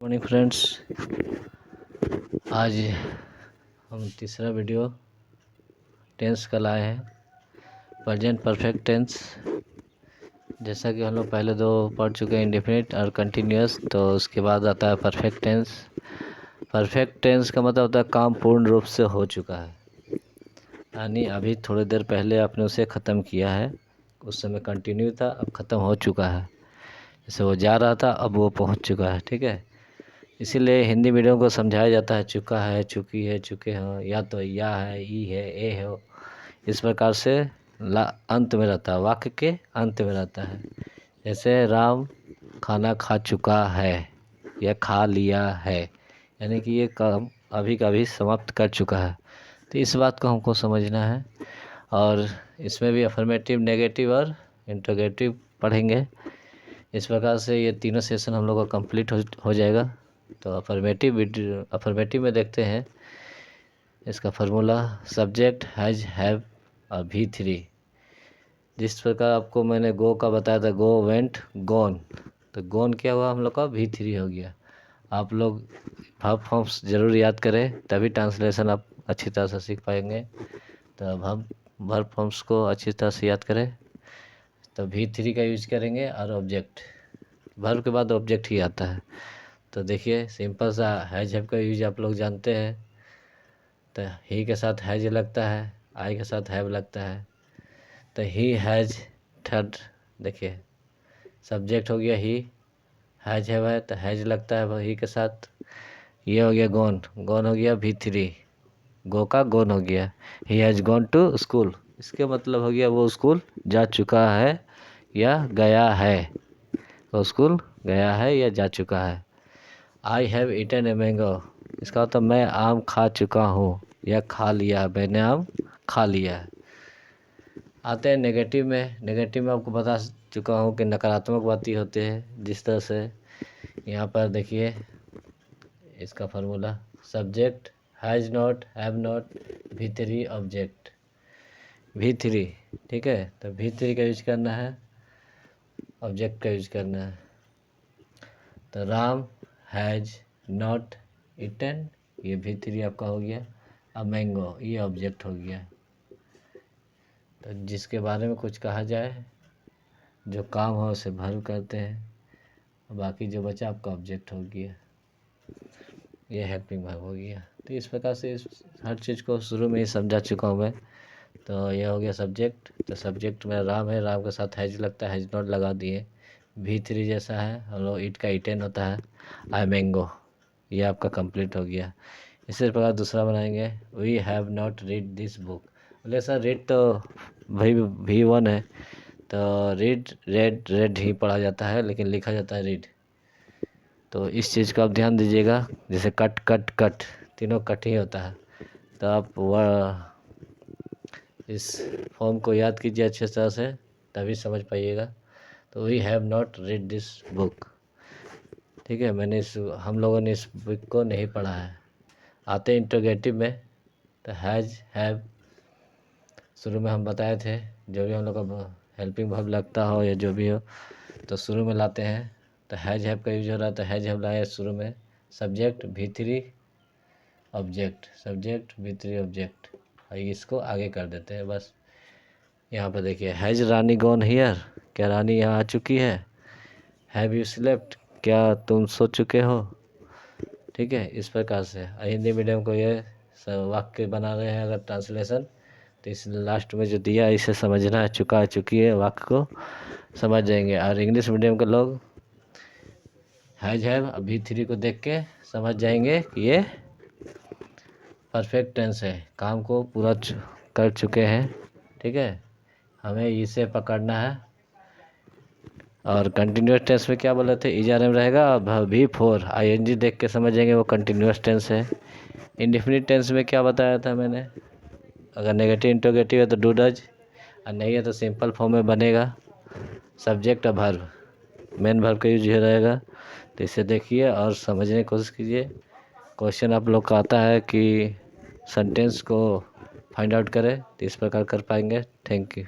Morning friends, आज हम तीसरा वीडियो टेंस का लाए हैं। प्रेजेंट परफेक्ट टेंस, जैसा कि हम लोग पहले दो पढ़ चुके हैं, इंडेफिनिट और कंटिन्यूअस। तो उसके बाद आता है परफेक्ट टेंस। परफेक्ट टेंस का मतलब होता है काम पूर्ण रूप से हो चुका है, यानी अभी थोड़ी देर पहले आपने उसे ख़त्म किया है। उस समय कंटिन्यू था, अब ख़त्म हो चुका है। जैसे वो जा रहा था, अब वो पहुंच चुका है। ठीक है, इसीलिए हिंदी मीडियम को समझाया जाता है चुका है, चुकी है, चुके हो, या तो या है, ई है, ए हो। इस प्रकार से अंत में रहता है, वाक्य के अंत में रहता है। जैसे राम खाना खा चुका है या खा लिया है, यानी कि ये काम अभी का अभी समाप्त कर चुका है। तो इस बात को हमको समझना है। और इसमें भी अफर्मेटिव, नेगेटिव और इंट्रोगेटिव पढ़ेंगे। इस प्रकार से ये तीनों सेशन हम लोग का कंप्लीट हो जाएगा। तो अफर्मेटिव में देखते हैं इसका फार्मूला। सब्जेक्ट हैज, हैव और V3। जिस प्रकार आपको मैंने गो का बताया था, गो, वेंट, गोन, तो गोन क्या हुआ हम लोग का, V3 हो गया। आप लोग वर्ब फॉर्म्स ज़रूर याद करें, तभी ट्रांसलेशन आप अच्छी तरह से सीख पाएंगे। तो अब हम वर्ब फॉर्म्स को अच्छी तरह से याद करें, तो V3 का यूज करेंगे। और ऑब्जेक्ट, वर्ब के बाद ऑब्जेक्ट ही आता है। तो देखिए, सिंपल सा हैज हैव का यूज आप लोग जानते हैं। तो ही के साथ हैज लगता है, आई के साथ हैव लगता है। तो ही हैज, थर्ड देखिए सब्जेक्ट हो गया ही, हैज हैव है तो हैज लगता है ही के साथ। ये हो गया गोन, गोन हो गया V3, गो का गोन हो गया। He has gone to school, इसके मतलब हो गया वो स्कूल जा चुका है या गया है। वो स्कूल गया है या जा चुका है। I have eaten a mango, इसका मतलब मैं आम खा चुका हूँ या खा लिया, मैंने आम खा लिया है। आते हैं नेगेटिव में। नेगेटिव में आपको बता चुका हूँ कि नकारात्मक बातें होते हैं। जिस तरह से यहाँ पर देखिए इसका formula, subject has not, have not, V3 object, V3। ठीक है, तो V3 का यूज करना है, ऑब्जेक्ट का यूज करना है। तो राम हैज नॉट ईटन, ये V3 आपका हो गया। अब मैंगो, ये ऑब्जेक्ट हो गया। तो जिसके बारे में कुछ कहा जाए, जो काम हो उसे वर्ब करते हैं, बाकी जो बचा आपका ऑब्जेक्ट हो गया, ये हेल्पिंग वर्ब हो गया। तो इस प्रकार से हर चीज़ को शुरू में ही समझा चुका हूँ मैं। तो ये हो गया सब्जेक्ट। तो सब्जेक्ट में राम है, राम के साथ हैज लगता है, हैज नॉट लगा दिए। V3 जैसा है, हम लोग ईट का ईटेन होता है। आई मैंगो, ये आपका कंप्लीट हो गया। इसी प्रकार दूसरा बनाएंगे, we have not read this book. बोले सर रीड तो भाई V1 है, तो रीड, रेड, रेड ही पढ़ा जाता है, लेकिन लिखा जाता है रीड। तो इस चीज़ का आप ध्यान दीजिएगा। जैसे कट, कट, कट, तीनों कट ही होता है। तो आप वह इस फॉर्म को याद कीजिए अच्छे तरह से, तभी समझ पाइएगा। तो we have not read this book. ठीक है, हम लोगों ने इस बुक को नहीं पढ़ा है। आते इंट्रोगेटिव में, तो हैज, हैव शुरू में हम बताए थे, जो भी हम लोग का हेल्पिंग वर्ब लगता हो या जो भी हो, तो शुरू में लाते हैं। तो हैज हैव का यूज हो रहा है, तो हैज हैव लाए शुरू में। Subject V3 object, subject V3 object, और इसको आगे कर देते हैं बस। यहाँ पर देखिए, हैज रानी गॉन हियर, क्या रानी यहाँ आ चुकी है। हैव यू स्लेप्ट, क्या तुम सो चुके हो। ठीक है, इस प्रकार से हिंदी मीडियम को ये वाक्य बना रहे हैं अगर ट्रांसलेशन, तो इस लास्ट में जो दिया इसे समझना है, चुका है, चुकी है, वाक्य को समझ जाएंगे। और इंग्लिश मीडियम के लोग हैज हैव V3 को देख के समझ जाएंगे कि ये परफेक्ट टेंस है, काम को पूरा कर चुके हैं। ठीक है, हमें इसे पकड़ना है। और कंटिन्यूस टेंस में क्या बोले थे, ERM रहेगा, V4 ING देख के समझ जाएंगे वो कंटिन्यूस टेंस है। इंडेफिनिट टेंस में क्या बताया था मैंने, अगर नेगेटिव इंट्रोगेटिव है तो डू डज, और नहीं है तो सिंपल फॉर्म में बनेगा, सब्जेक्ट और वर्ब, मेन वर्ब का यूज रहेगा। तो इसे देखिए और समझने की कोशिश कीजिए। क्वेश्चन आप लोग का आता है कि सेंटेंस को फाइंड आउट करें, तो इस प्रकार कर पाएंगे। Thank you.